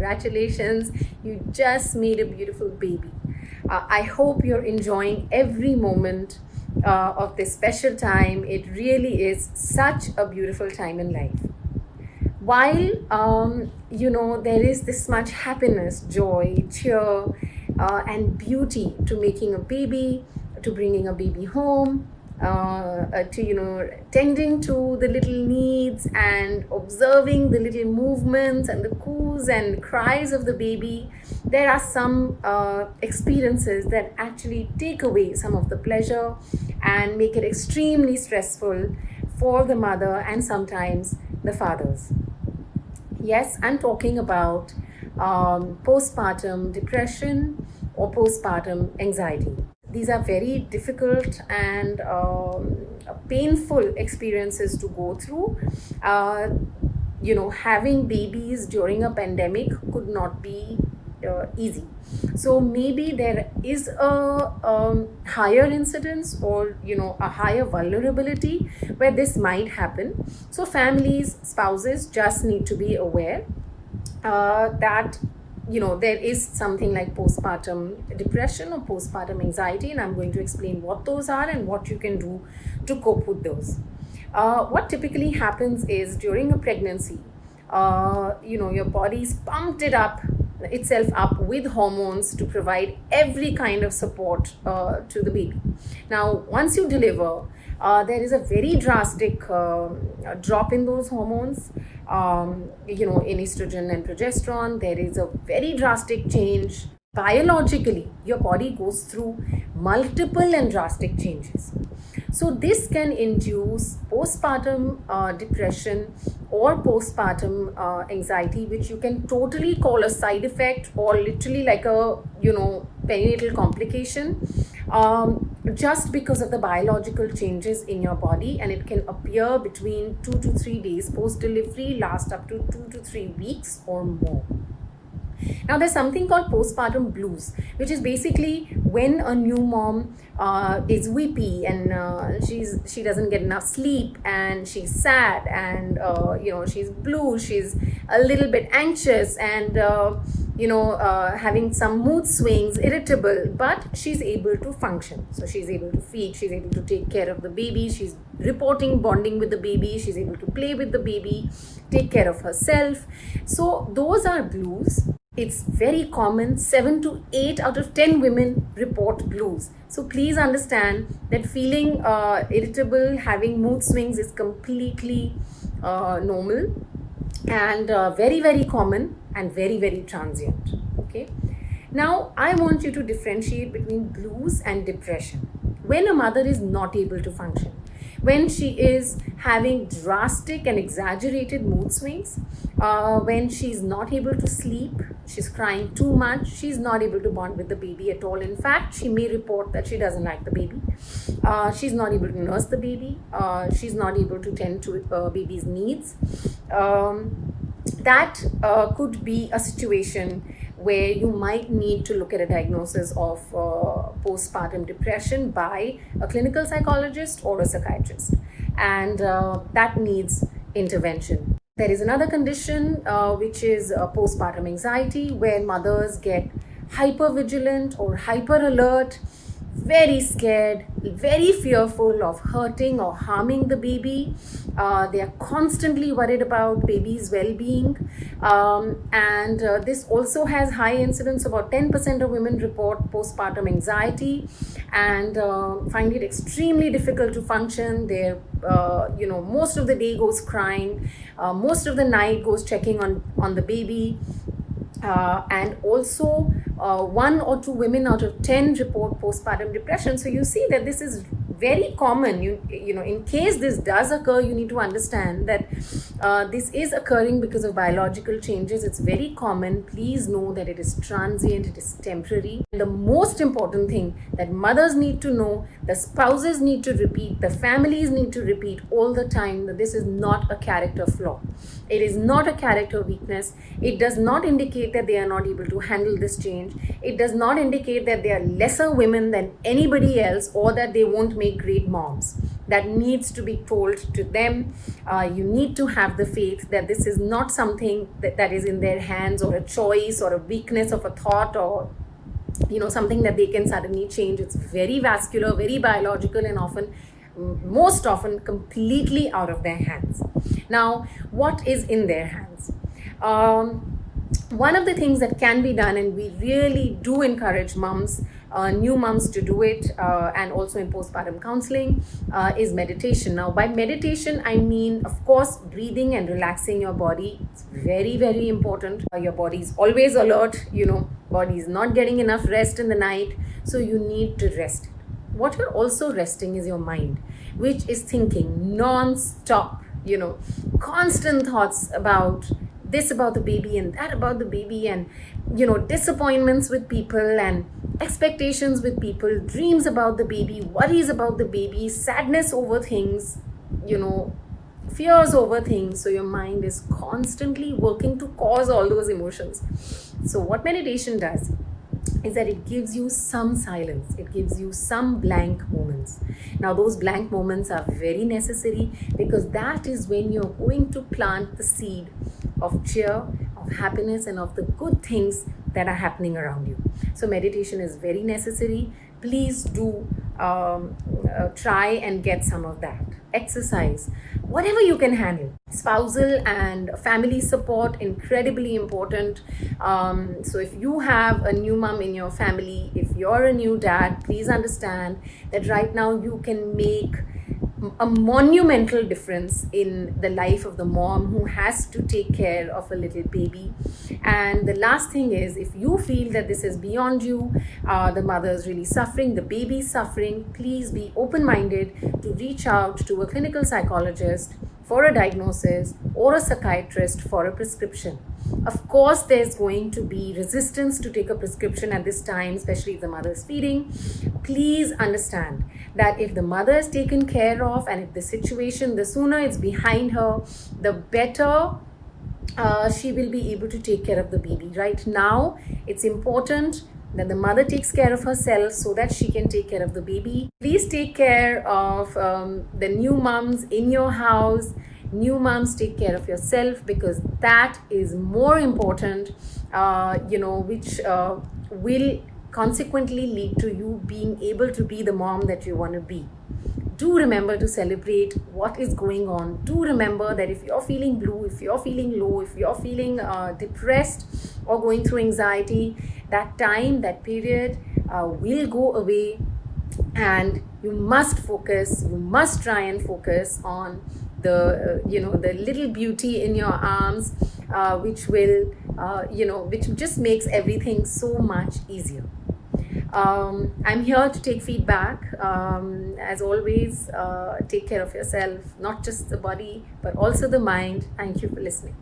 congratulations, you just made a beautiful baby. I hope you're enjoying every moment of this special time. It really is such a beautiful time in life. While there is this much happiness, joy, cheer, and beauty to making a baby, to bringing a baby home, to tending to the little needs and observing the little movements and the coos and cries of the baby, there are some experiences that actually take away some of the pleasure and make it extremely stressful for the mother and sometimes the fathers. Yes, I'm talking about postpartum depression or postpartum anxiety. These are very difficult and painful experiences to go through. Having babies during a pandemic could not be easy. So maybe there is a higher incidence or a higher vulnerability where this might happen. So families, spouses just need to be aware that there is something like postpartum depression or postpartum anxiety, and I'm going to explain what those are and what you can do to cope with those. What typically happens is during a pregnancy, your body's pumped itself up with hormones to provide every kind of support to the baby. Now, once you deliver, there is a very drastic drop in those hormones. In estrogen and progesterone, there is a very drastic change. Biologically, your body goes through multiple and drastic changes. So this can induce postpartum depression or postpartum anxiety, which you can totally call a side effect or literally like a perinatal complication, just because of the biological changes in your body, and it can appear between 2 to 3 days post-delivery, last up to 2 to 3 weeks or more. Now, there's something called postpartum blues, which is basically when a new mom is weepy and she doesn't get enough sleep and she's sad and she's blue, she's a little bit anxious and having some mood swings, irritable, but she's able to function. So she's able to feed, she's able to take care of the baby, she's reporting, bonding with the baby, she's able to play with the baby, take care of herself. So those are blues. It's very common. 7 to 8 out of 10 women report blues. So please understand that feeling irritable, having mood swings is completely normal and very, very common and very, very transient. Okay. Now, I want you to differentiate between blues and depression. When a mother is not able to function, when she is having drastic and exaggerated mood swings, when she's not able to sleep, she's crying too much, she's not able to bond with the baby at all. In fact, she may report that she doesn't like the baby. She's not able to nurse the baby. She's not able to tend to baby's needs. That could be a situation where you might need to look at a diagnosis of postpartum depression by a clinical psychologist or a psychiatrist, and that needs intervention. There is another condition which is postpartum anxiety, where mothers get hypervigilant or hyper alert, very scared, very fearful of hurting or harming the baby. They are constantly worried about baby's well-being, and this also has high incidence. About 10% of women report postpartum anxiety and find it extremely difficult to function. They're most of the day goes crying, most of the night goes checking on the baby, and also 1 or 2 women out of 10 report postpartum depression. So you see that this is very common. In case this does occur, you need to understand that this is occurring because of biological changes. It's very common. Please know that it is transient, it is temporary. And the most important thing that mothers need to know, the spouses need to repeat, the families need to repeat all the time, that this is not a character flaw. It is not a character weakness. It does not indicate that they are not able to handle this change. It does not indicate that they are lesser women than anybody else or that they won't make great moms. that needs to be told to them. You need to have the faith that this is not something that is in their hands, or a choice, or a weakness of a thought, or something that they can suddenly change. It's very vascular, very biological, and most often completely out of their hands. Now, what is in their hands? One of the things that can be done, and we really do encourage moms, new moms, to do it, and also in postpartum counseling, is meditation. Now, by meditation, I mean, of course, breathing and relaxing your body. It's very, very important. Your body is always alert, body is not getting enough rest in the night, so you need to rest. What you're also resting is your mind, which is thinking non-stop, constant thoughts about this about the baby and that about the baby, and disappointments with people and expectations with people, dreams about the baby, worries about the baby, sadness over things, fears over things. So your mind is constantly working to cause all those emotions. So what meditation does is that it gives you some silence, it gives you some blank moments. Now, those blank moments are very necessary, because that is when you're going to plant the seed of cheer, of happiness, and of the good things that are happening around you. So meditation is very necessary. Please do try and get some of that. Exercise, whatever you can handle. Spousal and family support, incredibly important. So if you have a new mom in your family, if you're a new dad, please understand that right now you can make a monumental difference in the life of the mom who has to take care of a little baby. And the last thing is, if you feel that this is beyond you, the mother is really suffering, the baby is suffering, please be open-minded to reach out to a clinical psychologist for a diagnosis, or a psychiatrist for a prescription. Of course, there's going to be resistance to take a prescription at this time, especially if the mother is feeding. Please understand that if the mother is taken care of, and if the situation, the sooner it's behind her, the better she will be able to take care of the baby. Right now, it's important that the mother takes care of herself so that she can take care of the baby. Please take care of the new moms in your house. New moms, take care of yourself, because that is more important, which will consequently lead to you being able to be the mom that you want to be. Do remember to celebrate what is going on. Do remember that if you're feeling blue, if you're feeling low, if you're feeling depressed or going through anxiety, that time, that period will go away, and you must focus, you must try and focus on the the little beauty in your arms, which will which just makes everything so much easier. I'm here to take feedback. As always, take care of yourself, not just the body but also the mind. Thank you for listening.